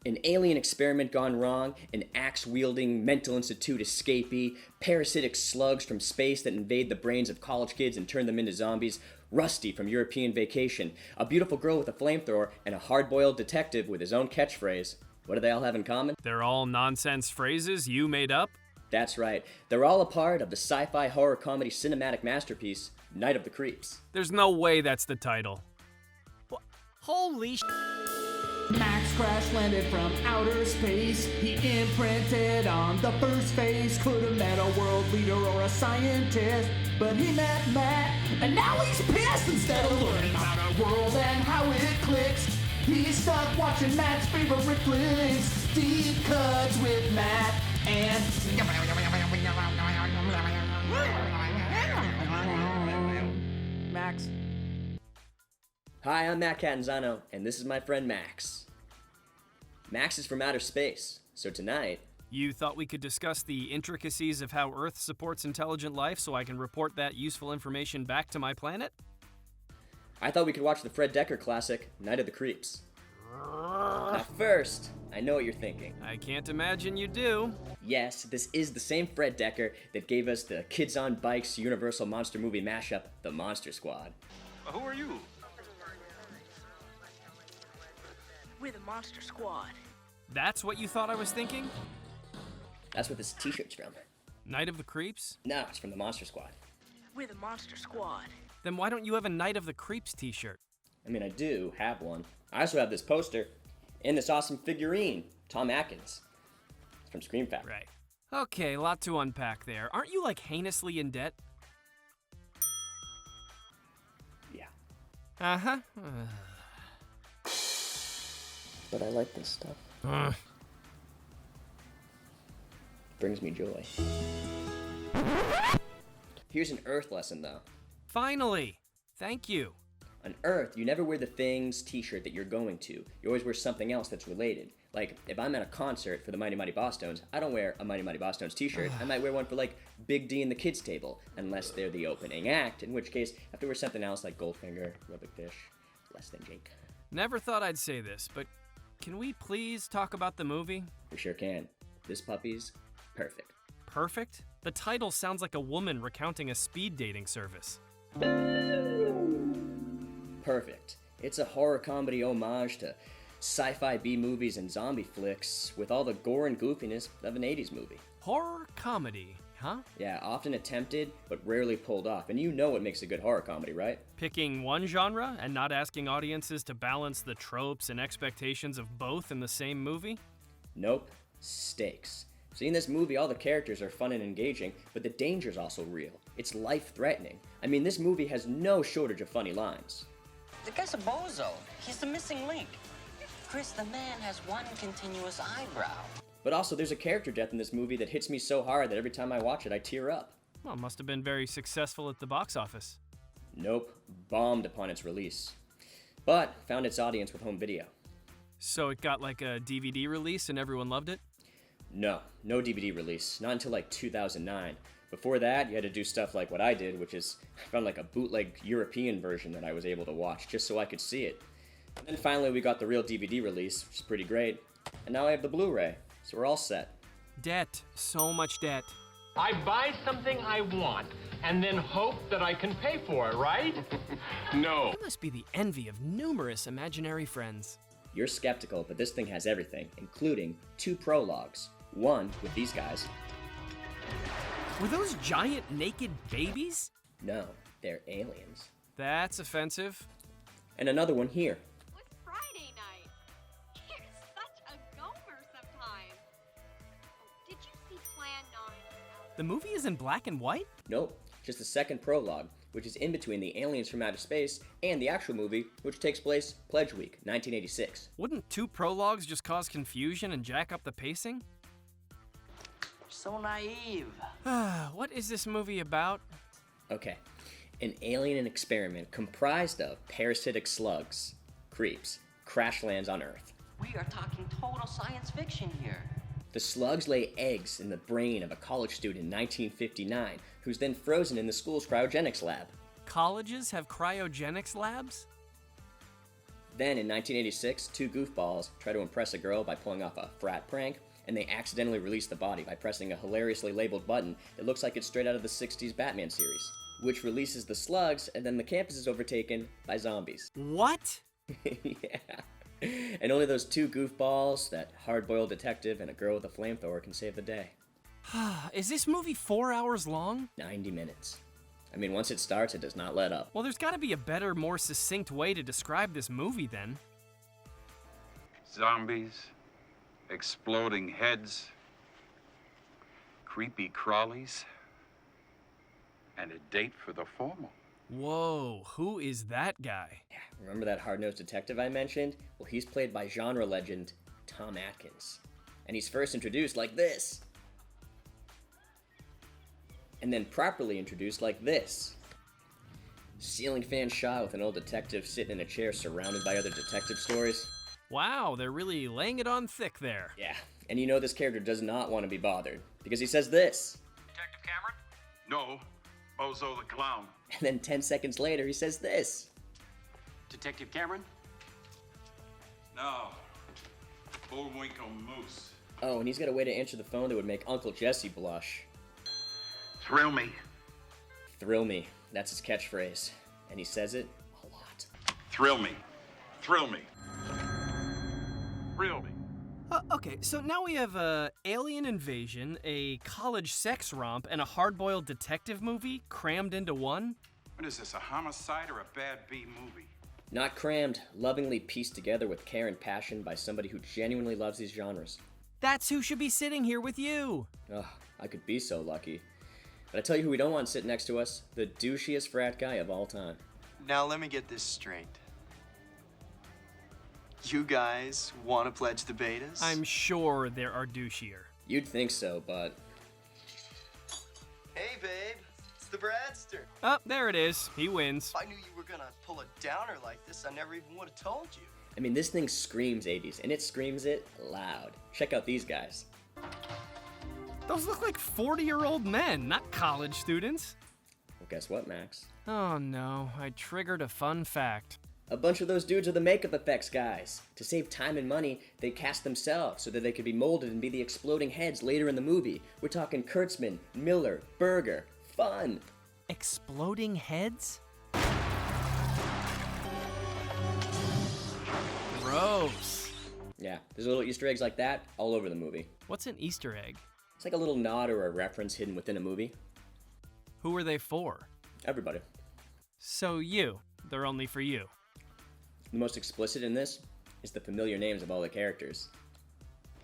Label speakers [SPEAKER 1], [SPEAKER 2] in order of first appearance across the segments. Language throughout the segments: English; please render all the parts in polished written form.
[SPEAKER 1] An alien experiment gone wrong, an axe-wielding mental institute escapee, parasitic slugs from space that invade the brains of college kids and turn them into zombies, Rusty from European Vacation, a beautiful girl with a flamethrower, and a hard-boiled detective with his own catchphrase. What do they all have in common?
[SPEAKER 2] They're all nonsense phrases you made up?
[SPEAKER 1] That's right. They're all a part of the sci-fi horror comedy cinematic masterpiece, Night of the Creeps.
[SPEAKER 2] There's no way that's the title. Holy
[SPEAKER 3] M.A.X crash landed from outer space. He imprinted on the first face. Could have met a world leader or a scientist, but he met Matt, and now he's pissed. Instead of learning about our world and how it clicks, he's stuck watching Matt's favorite flicks. Deep cuts with Matt and Max.
[SPEAKER 1] Hi, I'm Matt Catanzano, and this is my friend Max. Max is from outer space, so tonight...
[SPEAKER 2] You thought we could discuss the intricacies of how Earth supports intelligent life so I can report that useful information back to my planet?
[SPEAKER 1] I thought we could watch the Fred Dekker classic, Night of the Creeps. Now first, I know what you're thinking.
[SPEAKER 2] I can't imagine you do.
[SPEAKER 1] Yes, this is the same Fred Dekker that gave us the Kids on Bikes Universal Monster movie mashup, The Monster Squad.
[SPEAKER 4] Who are you?
[SPEAKER 5] We're the Monster Squad.
[SPEAKER 2] That's what you thought I was thinking?
[SPEAKER 1] That's what this t-shirt's from.
[SPEAKER 2] Night of the Creeps?
[SPEAKER 1] No, it's from the Monster Squad.
[SPEAKER 5] We're the Monster Squad.
[SPEAKER 2] Then why don't you have a Night of the Creeps t-shirt?
[SPEAKER 1] I mean, I do have one. I also have this poster and this awesome figurine, Tom Atkins. It's from Scream Factory.
[SPEAKER 2] Right. Okay, a lot to unpack there. Aren't you like heinously in debt?
[SPEAKER 1] Yeah.
[SPEAKER 2] Uh-huh.
[SPEAKER 1] But I like this stuff. Brings me joy. Here's an Earth lesson, though.
[SPEAKER 2] Finally! Thank you.
[SPEAKER 1] On Earth, you never wear the Things t-shirt that you're going to. You always wear something else that's related. Like, if I'm at a concert for the Mighty Mighty Bosstones, I don't wear a Mighty Mighty Bosstones t-shirt. I might wear one for, like, Big D and the Kids Table, unless they're the opening act, in which case I have to wear something else like Goldfinger, Rubik Fish, Less Than Jake.
[SPEAKER 2] Never thought I'd say this, but can we please talk about the movie?
[SPEAKER 1] We sure can. This puppy's perfect.
[SPEAKER 2] Perfect? The title sounds like a woman recounting a speed dating service.
[SPEAKER 1] Perfect. It's a horror comedy homage to sci-fi B-movies and zombie flicks with all the gore and goofiness of an 80s movie.
[SPEAKER 2] Horror comedy, huh?
[SPEAKER 1] Yeah, often attempted, but rarely pulled off. And you know what makes a good horror comedy, right?
[SPEAKER 2] Picking one genre and not asking audiences to balance the tropes and expectations of both in the same movie?
[SPEAKER 1] Nope. Stakes. See, in this movie, all the characters are fun and engaging, but the danger's also real. It's life-threatening. I mean, this movie has no shortage of funny lines.
[SPEAKER 6] The guy's a bozo. He's the missing link. Chris, the man has one continuous eyebrow.
[SPEAKER 1] But also, there's a character death in this movie that hits me so hard that every time I watch it, I tear up.
[SPEAKER 2] Well, must have been very successful at the box office.
[SPEAKER 1] Nope. Bombed upon its release. But found its audience with home video.
[SPEAKER 2] So it got like a DVD release and everyone loved it?
[SPEAKER 1] No DVD release. Not until like 2009. Before that, you had to do stuff like what I did, which is I found like a bootleg European version that I was able to watch just so I could see it. And then finally we got the real DVD release, which is pretty great. And now I have the Blu-ray, so we're all set.
[SPEAKER 2] Debt. So much debt.
[SPEAKER 4] I buy something I want and then hope that I can pay for it, right? No.
[SPEAKER 2] You must be the envy of numerous imaginary friends.
[SPEAKER 1] You're skeptical, but this thing has everything, including 2 prologues. One with these guys.
[SPEAKER 2] Were those giant naked babies?
[SPEAKER 1] No, they're aliens.
[SPEAKER 2] That's offensive.
[SPEAKER 1] And another one here.
[SPEAKER 7] What's Friday night? You're such a gomer sometimes. Oh, did you see Plan 9?
[SPEAKER 2] The movie is in black and white?
[SPEAKER 1] Nope, just the second prologue, which is in between the aliens from outer space and the actual movie, which takes place Pledge Week, 1986.
[SPEAKER 2] Wouldn't 2 prologues just cause confusion and jack up the pacing?
[SPEAKER 6] So naive.
[SPEAKER 2] What is this movie about?
[SPEAKER 1] Okay, an alien experiment comprised of parasitic slugs, creeps, crash lands on Earth.
[SPEAKER 6] We are talking total science fiction here.
[SPEAKER 1] The slugs lay eggs in the brain of a college student in 1959, who's then frozen in the school's cryogenics lab.
[SPEAKER 2] Colleges have cryogenics labs?
[SPEAKER 1] Then in 1986, two goofballs try to impress a girl by pulling off a frat prank, and they accidentally release the body by pressing a hilariously labeled button that looks like it's straight out of the 60s Batman series, which releases the slugs, and then the campus is overtaken by zombies.
[SPEAKER 2] What?
[SPEAKER 1] Yeah. And only those two goofballs, that hard-boiled detective and a girl with a flamethrower, can save the day.
[SPEAKER 2] Is this movie 4 hours long?
[SPEAKER 1] 90 minutes. I mean, once it starts, it does not let up.
[SPEAKER 2] Well, there's gotta be a better, more succinct way to describe this movie then.
[SPEAKER 8] Zombies, exploding heads, creepy crawlies, and a date for the formal.
[SPEAKER 2] Whoa, who is that guy?
[SPEAKER 1] Yeah, remember that hard-nosed detective I mentioned? Well, he's played by genre legend Tom Atkins. And he's first introduced like this. And then properly introduced like this. Ceiling fan shot with an old detective sitting in a chair surrounded by other detective stories.
[SPEAKER 2] Wow, they're really laying it on thick there.
[SPEAKER 1] Yeah, and you know this character does not want to be bothered, because he says this.
[SPEAKER 8] Detective Cameron? No, Bozo the Clown.
[SPEAKER 1] And then 10 seconds later, he says this.
[SPEAKER 6] Detective Cameron?
[SPEAKER 8] No, Bullwinkle Moose.
[SPEAKER 1] Oh, and he's got a way to answer the phone that would make Uncle Jesse blush.
[SPEAKER 8] Thrill me.
[SPEAKER 1] Thrill me. That's his catchphrase. And he says it a lot.
[SPEAKER 8] Thrill me. Thrill me. Thrill me.
[SPEAKER 2] Okay, so now we have a alien invasion, a college sex romp, and a hard-boiled detective movie crammed into one?
[SPEAKER 8] What is this, a homicide or a bad B movie?
[SPEAKER 1] Not crammed, lovingly pieced together with care and passion by somebody who genuinely loves these genres.
[SPEAKER 2] That's who should be sitting here with you!
[SPEAKER 1] Ugh, I could be so lucky. But I tell you who we don't want sitting next to us, the douchiest frat guy of all time.
[SPEAKER 9] Now let me get this straight. You guys want to pledge the betas?
[SPEAKER 2] I'm sure there are douchier.
[SPEAKER 1] You'd think so, but...
[SPEAKER 9] Hey, babe. It's the Bradster.
[SPEAKER 2] Oh, there it is. He wins.
[SPEAKER 9] If I knew you were gonna pull a downer like this, I never even would have told you.
[SPEAKER 1] I mean, this thing screams 80s, and it screams it loud. Check out these guys.
[SPEAKER 2] Those look like 40-year-old men, not college students.
[SPEAKER 1] Well, guess what, Max?
[SPEAKER 2] Oh no, I triggered a fun fact.
[SPEAKER 1] A bunch of those dudes are the makeup effects guys. To save time and money, they cast themselves so that they could be molded and be the exploding heads later in the movie. We're talking Kurtzman, Miller, Berger. Fun!
[SPEAKER 2] Exploding heads? Gross.
[SPEAKER 1] Yeah, there's little Easter eggs like that all over the movie.
[SPEAKER 2] What's an Easter egg?
[SPEAKER 1] It's like a little nod or a reference hidden within a movie.
[SPEAKER 2] Who are they for?
[SPEAKER 1] Everybody.
[SPEAKER 2] So you. They're only for you.
[SPEAKER 1] The most explicit in this is the familiar names of all the characters.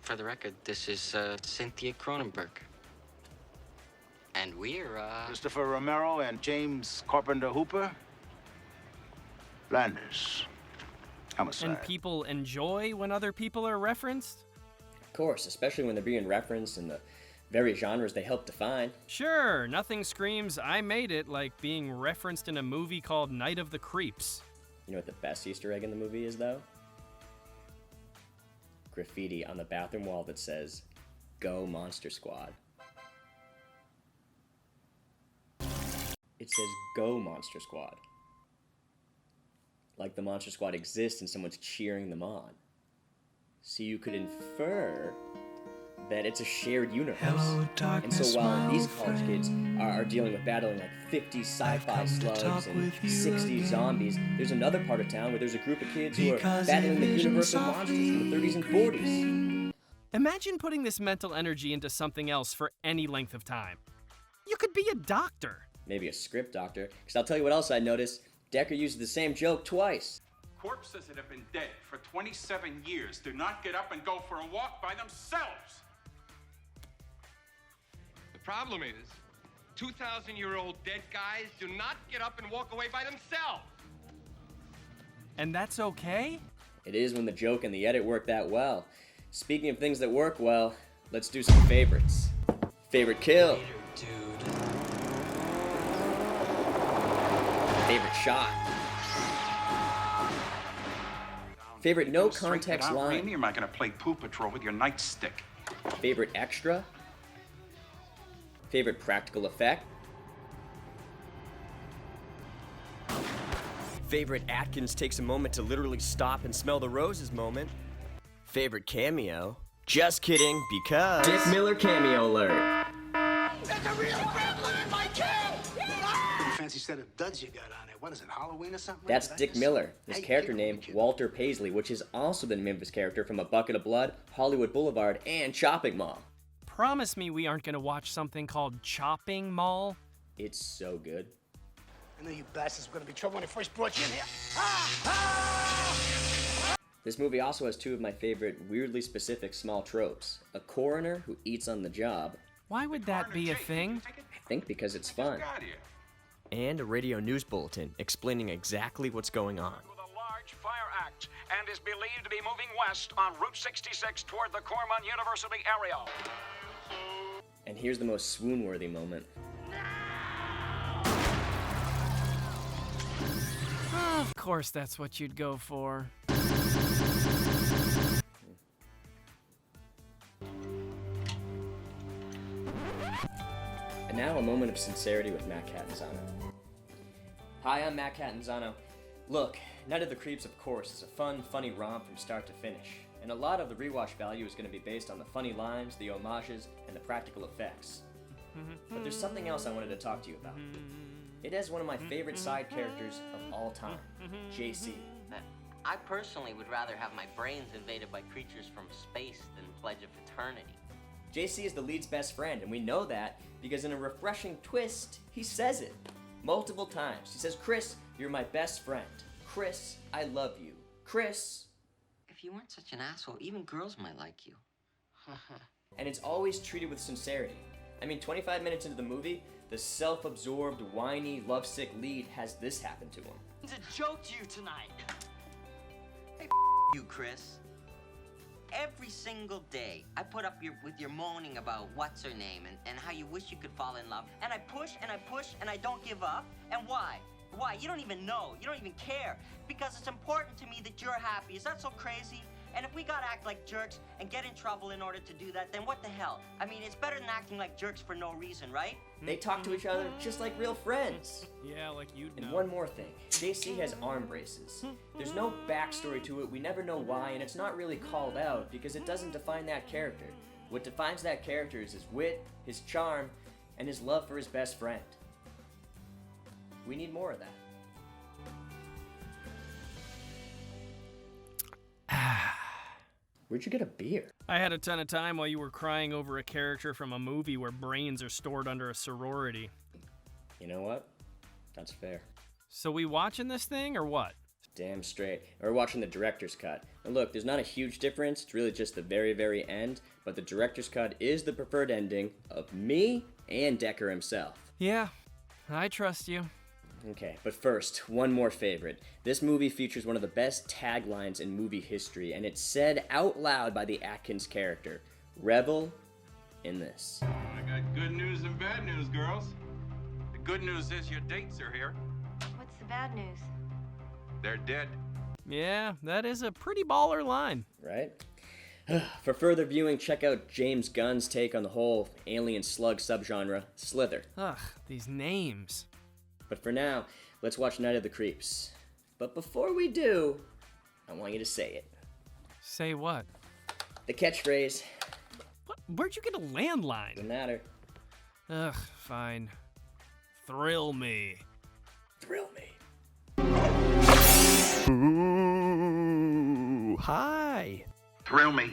[SPEAKER 6] For the record, this is Cynthia Cronenberg. And we're,
[SPEAKER 10] Christopher Romero and James Carpenter Hooper. Landis. Homicide.
[SPEAKER 2] And people enjoy when other people are referenced?
[SPEAKER 1] Of course, especially when they're being referenced in the very genres they help define.
[SPEAKER 2] Sure, nothing screams I made it like being referenced in a movie called Night of the Creeps.
[SPEAKER 1] You know what the best Easter egg in the movie is, though? Graffiti on the bathroom wall that says, "Go Monster Squad." It says, "Go Monster Squad." Like the Monster Squad exists and someone's cheering them on. So you could infer that it's a shared universe. And so while these college kids are dealing with battling like 50 sci-fi slugs and 60 zombies, there's another part of town where there's a group of kids who are battling the universal monsters from the 30s and 40s.
[SPEAKER 2] Imagine putting this mental energy into something else for any length of time. You could be a doctor.
[SPEAKER 1] Maybe a script doctor, because I'll tell you what else I noticed. Dekker uses the same joke twice.
[SPEAKER 8] Corpses that have been dead for 27 years do not get up and go for a walk by themselves.
[SPEAKER 4] The problem is, 2,000-year-old dead guys do not get up and walk away by themselves.
[SPEAKER 2] And that's okay?
[SPEAKER 1] It is when the joke and the edit work that well. Speaking of things that work well, let's do some favorites. Favorite kill.
[SPEAKER 9] Later, dude.
[SPEAKER 1] Favorite shot. Favorite no context line.
[SPEAKER 8] Or am I gonna play Pooh Patrol with your nightstick?
[SPEAKER 1] Favorite extra. Favorite practical effect.
[SPEAKER 11] Favorite Atkins takes a moment to literally stop and smell the roses moment. Favorite cameo? Just kidding, because...
[SPEAKER 1] Dick Miller cameo alert.
[SPEAKER 9] That's a real gremlin in my camp! Fancy set of duds you got on it. What is it, Halloween or something?
[SPEAKER 1] That's Dick Miller, his character name, Walter Paisley, which is also the name of his character from A Bucket of Blood, Hollywood Boulevard, and Chopping Mall.
[SPEAKER 2] Promise me we aren't gonna watch something called Chopping Mall?
[SPEAKER 1] It's so good.
[SPEAKER 9] I knew you bastards were gonna be trouble when I first brought you in here.
[SPEAKER 1] This movie also has two of my favorite, weirdly specific small tropes. A coroner who eats on the job.
[SPEAKER 2] Why would that be a thing?
[SPEAKER 1] I think because it's fun.
[SPEAKER 11] And a radio news bulletin explaining exactly what's going on.
[SPEAKER 12] With a large fire act and is believed to be moving west on Route 66 toward the Corman University area.
[SPEAKER 1] And here's the most swoon-worthy moment.
[SPEAKER 2] Of course that's what you'd go for.
[SPEAKER 1] And now a moment of sincerity with Matt Catanzano. Hi, I'm Matt Catanzano. Look, Night of the Creeps, of course, is a fun, funny romp from start to finish. And a lot of the rewatch value is going to be based on the funny lines, the homages, and the practical effects. But there's something else I wanted to talk to you about. It has one of my favorite side characters of all time, JC.
[SPEAKER 6] I personally would rather have my brains invaded by creatures from space than pledge of fraternity.
[SPEAKER 1] JC is the lead's best friend, and we know that because in a refreshing twist, he says it multiple times. He says, "Chris, you're my best friend. Chris, I love you. Chris."
[SPEAKER 6] If you weren't such an asshole, even girls might like you.
[SPEAKER 1] And it's always treated with sincerity. I mean, 25 minutes into the movie, the self-absorbed, whiny, lovesick lead has this happen to him.
[SPEAKER 6] It's a joke to you tonight. Hey, you, Chris. Every single day, I put up with your moaning about what's her name and how you wish you could fall in love. And I push and I push and I don't give up. And why? Why? You don't even know. You don't even care. Because it's important to me that you're happy. Is that so crazy? And if we gotta act like jerks and get in trouble in order to do that, then what the hell? I mean, it's better than acting like jerks for no reason, right?
[SPEAKER 1] They talk to each other just like real friends.
[SPEAKER 2] Yeah, like you'd know.
[SPEAKER 1] And one more thing, JC has arm braces. There's no backstory to it, we never know why, and it's not really called out because it doesn't define that character. What defines that character is his wit, his charm, and his love for his best friend. We need more of that. Where'd you get a beer?
[SPEAKER 2] I had a ton of time while you were crying over a character from a movie where brains are stored under a sorority.
[SPEAKER 1] You know what? That's fair.
[SPEAKER 2] So we watching this thing or what?
[SPEAKER 1] Damn straight. We're watching the director's cut. And look, there's not a huge difference. It's really just the very, very end. But the director's cut is the preferred ending of me and Dekker himself.
[SPEAKER 2] Yeah, I trust you.
[SPEAKER 1] Okay, but first, one more favorite. This movie features one of the best taglines in movie history, and it's said out loud by the Atkins character. Revel in this.
[SPEAKER 8] I got good news and bad news, girls. The good news is your dates are here.
[SPEAKER 7] What's the bad news?
[SPEAKER 8] They're dead.
[SPEAKER 2] Yeah, that is a pretty baller line.
[SPEAKER 1] Right? For further viewing, check out James Gunn's take on the whole alien slug subgenre, Slither.
[SPEAKER 2] Ugh, these names.
[SPEAKER 1] But for now, let's watch Night of the Creeps. But before we do, I want you to say it.
[SPEAKER 2] Say what?
[SPEAKER 1] The catchphrase.
[SPEAKER 2] What? Where'd you get a landline?
[SPEAKER 1] Doesn't matter.
[SPEAKER 2] Ugh, fine. Thrill me.
[SPEAKER 1] Thrill me.
[SPEAKER 11] Ooh, hi.
[SPEAKER 8] Thrill me.